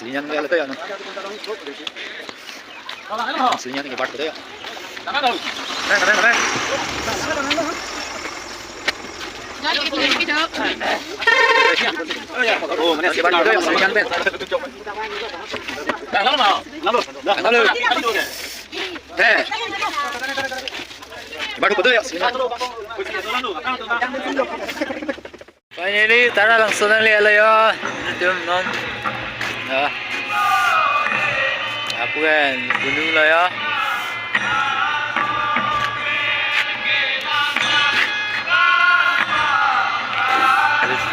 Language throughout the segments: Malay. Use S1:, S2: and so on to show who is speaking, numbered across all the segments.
S1: Silinya nggak ada ya, silinya tinggal part ya. Oh, mana sih part ya, silinya ben. Lalu. Baru betul ya, silinya. Finally, tara langsung na lihat ya. Itu non. Ya. Aku kan gunung lah ya.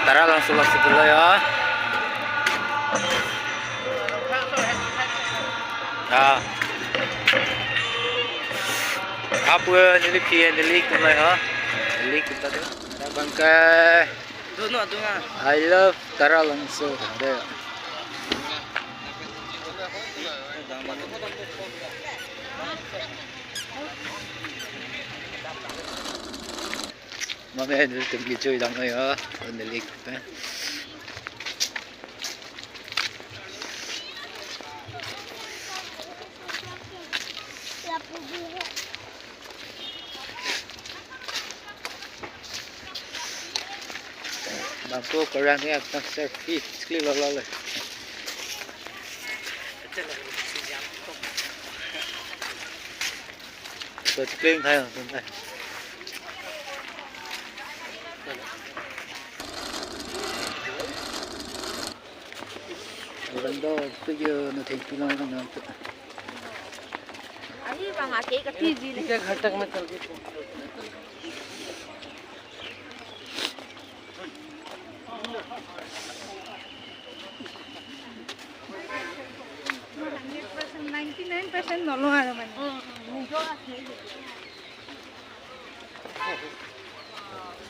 S1: Tara langsung dulu ya. Ya. Aku ini pian delik lah ya. Delik kita tu. Ada bangkai. I love Tara langsung ada. Mamaya dulu pergi cuy lang ya, delik. Mampu korang ni akan selfie, sekali lalu. So sekali thay rồi, thay. Lần đó bây giờ nó thấy cái nào nó tự.
S2: Anh đi vào ngã cái gì này?
S3: Cái घटक में चल के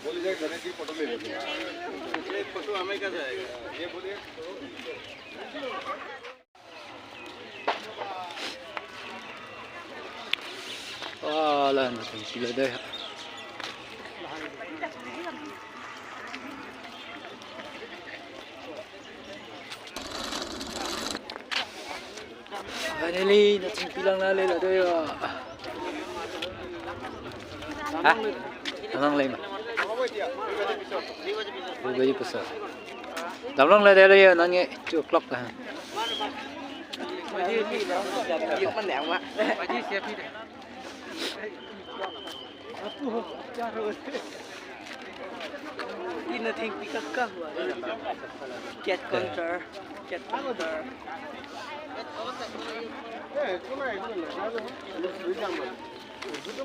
S4: बोली जाए गणेश की फोटो ले लीजिए ये फोटो हमें क्या जाएगा ये बोलिए
S1: Lah nanti sila dah. Finally, nanti bilang lale lah tu ya. Hah? Anong lain mah? Bagi besar. Dalam lah dia ya nanya 2 o'clock lah.
S3: Yuk mana yang mak? Baju siap ni. Apa? Cara. Ini ting pikak kah? Get counter. Get counter.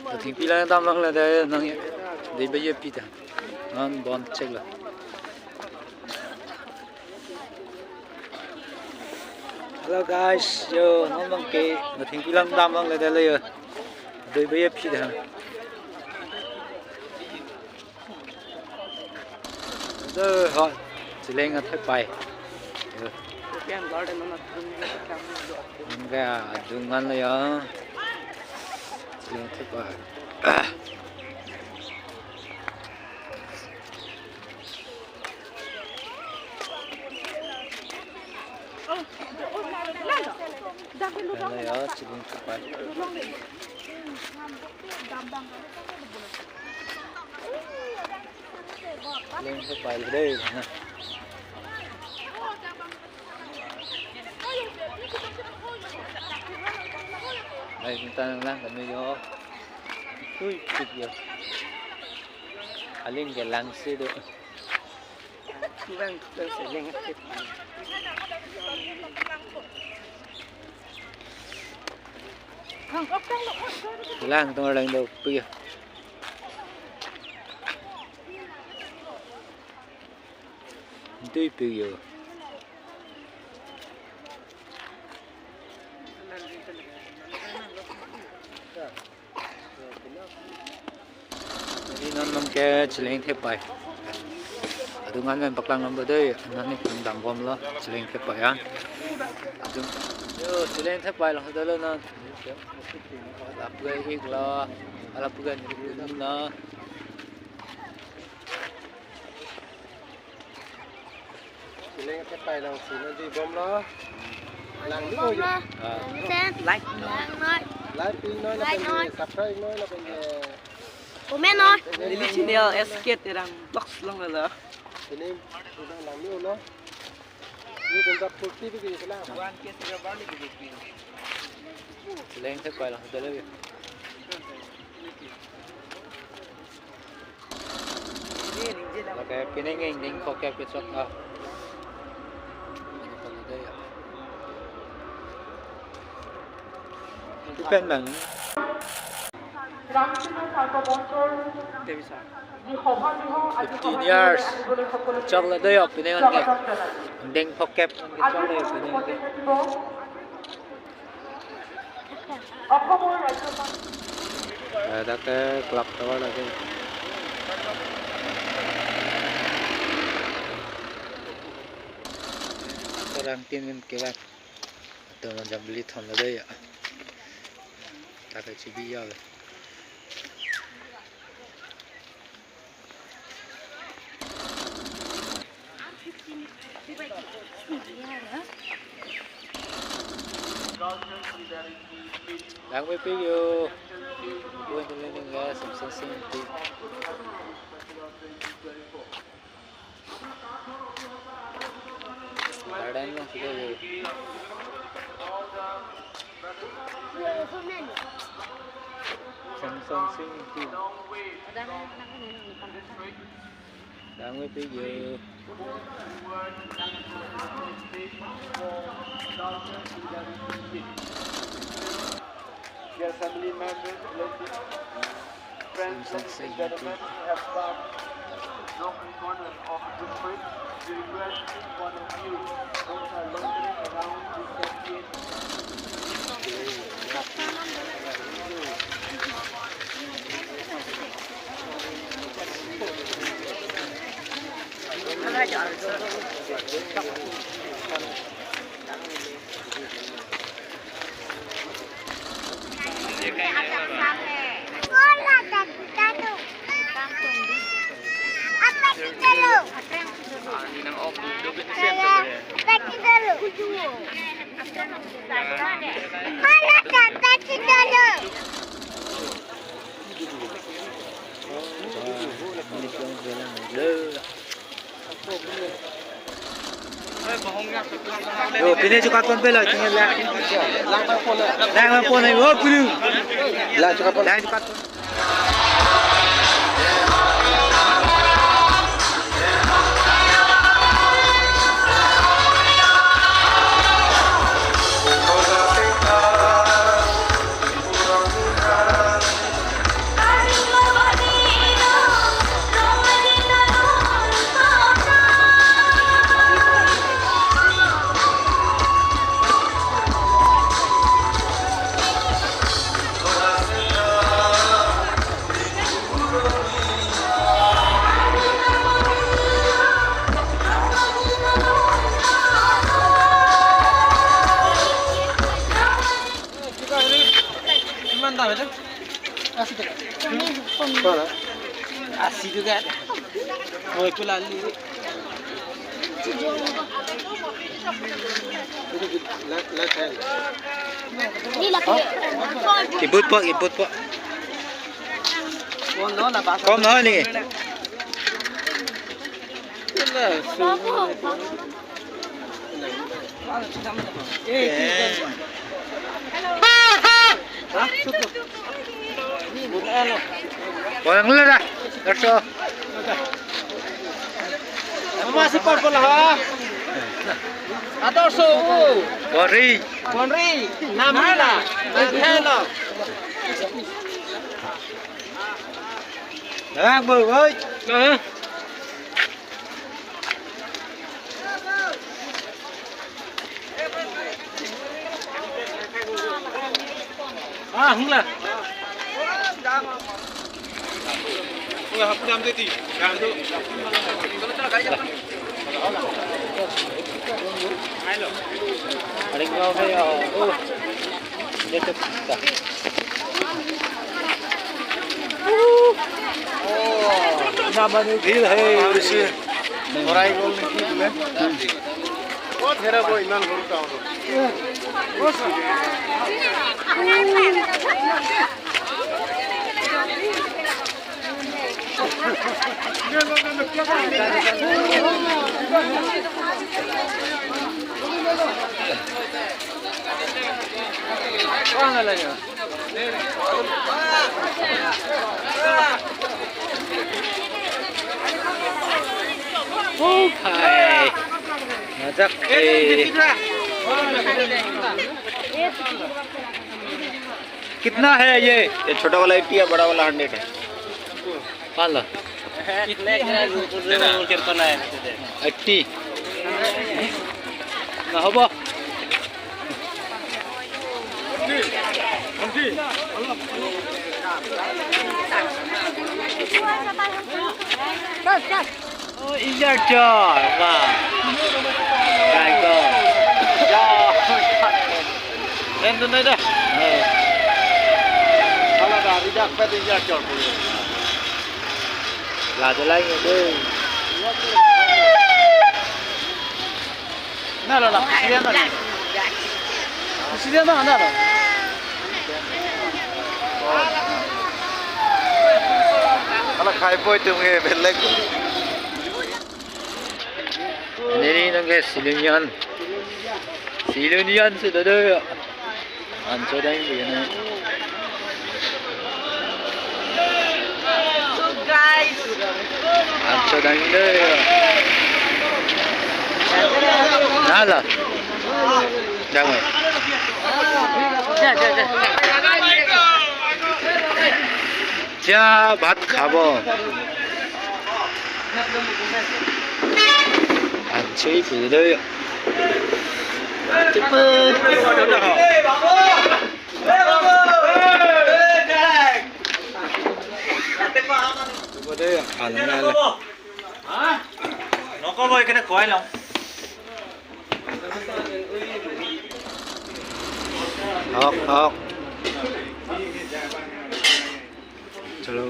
S1: Nanti bilang dalam lah dia nanya. Dia bayar pita. Nan bond check lah. Hello guys, yo ngomong ke nanti bilang dalam lah dia ya. Dia bayar pita. Rồi họ chỉ lên ngay bay.
S3: Cái anh gọi đây nó
S1: Enggak, dengan lah ya. Chỉ lên thay bay. Đây ya, chỉ lên thay bay. Lên thay bay đây nè. Đây chúng ta đang làm cái đó. Ui, tuyệt vời. Lên cái lăng xe được.
S3: Vâng, tôi sẽ lên cái
S1: Lang tong lang daw bây giờ. Tuy bây giờ. Ini non ke celeng tepai. Dengan kan paklang nombor deh, nanti pendam bom lah, celeng tepai ya. Yo celeng tepai lah, sudah lah nan. Alap gay ikla, alap gay ni na.
S4: Lên cái bài lòng xí nó gì bom nó. Làng nước
S2: Bom
S4: ôi.
S2: đó. Xem.
S3: Like
S2: Đang nói.
S4: Lái pin nói là bên subscribe nói là bên
S2: Bố mẹ nói.
S3: Lili channel SK terang box lang lah.
S4: ini udah lami ulo. Ini tempat putih begini selang.
S3: Wan ke sega balik ke.
S1: Lên thế quay là không tới đây. Là cái này ngay đến có cái xuất à. Cái pen bằng
S3: Dia bisa.
S1: 15 years. Chắc là đây ở bên này nghe. Đến pocket cái chắc đây bên này. Ada cái clock đó là cái orang tin cái bạn từ mình jam beli thon là đây ạ ta cái chỉ bây giờ rồi đang với video quên cho lên nghe xem tí Garden lang siguro. Samsung Sing đang với video
S4: Dear family members, friends and gentlemen, we have come local corner of the trip. We request each one of you those are loitering around this campaign.
S1: Yo, pinay juga kon pala tinggal lang. Lang po na yo, pulu. Lang juga kon. Lang juga kon.
S3: Mantap itu. Asik juga. Mau ikut lali.
S2: Ni laki.
S1: Ibut po.
S3: Kono na basa.
S1: Kom na ni. Walang lara. That's all.
S3: Masih purple ha. Atau suhu.
S1: Worry.
S3: Konri, namila, hello.
S1: Đang bự ơi.
S3: Không là.
S4: Ôi, học năm thế thì càng thôi.
S1: Aling mau kayo. Dito ka. Naman yung deal hey. Oray gol ni Kid, Okay. कितना है ये
S5: छोटा वाला 80 है, बड़ा वाला 100 है।
S1: पाला
S3: कितने कितना है
S1: 80 ना होगा इधर चल वाह काय को
S5: Em tuần đây đây. Kalau dah tidak pada dia cor.
S1: là tôi lấy đi
S5: Nah lah, siapa dah? Siapa dah? Kalau khai boy tu mungkin belak.
S1: 내리는 게 실루니안 쓰더라 안 쳐다니는
S3: So guys,
S1: 안 쳐다니는 나라 장어 자맛 가보 안 쳐입으려요
S5: Nó có vơi cái này coi lòng.
S1: học chalo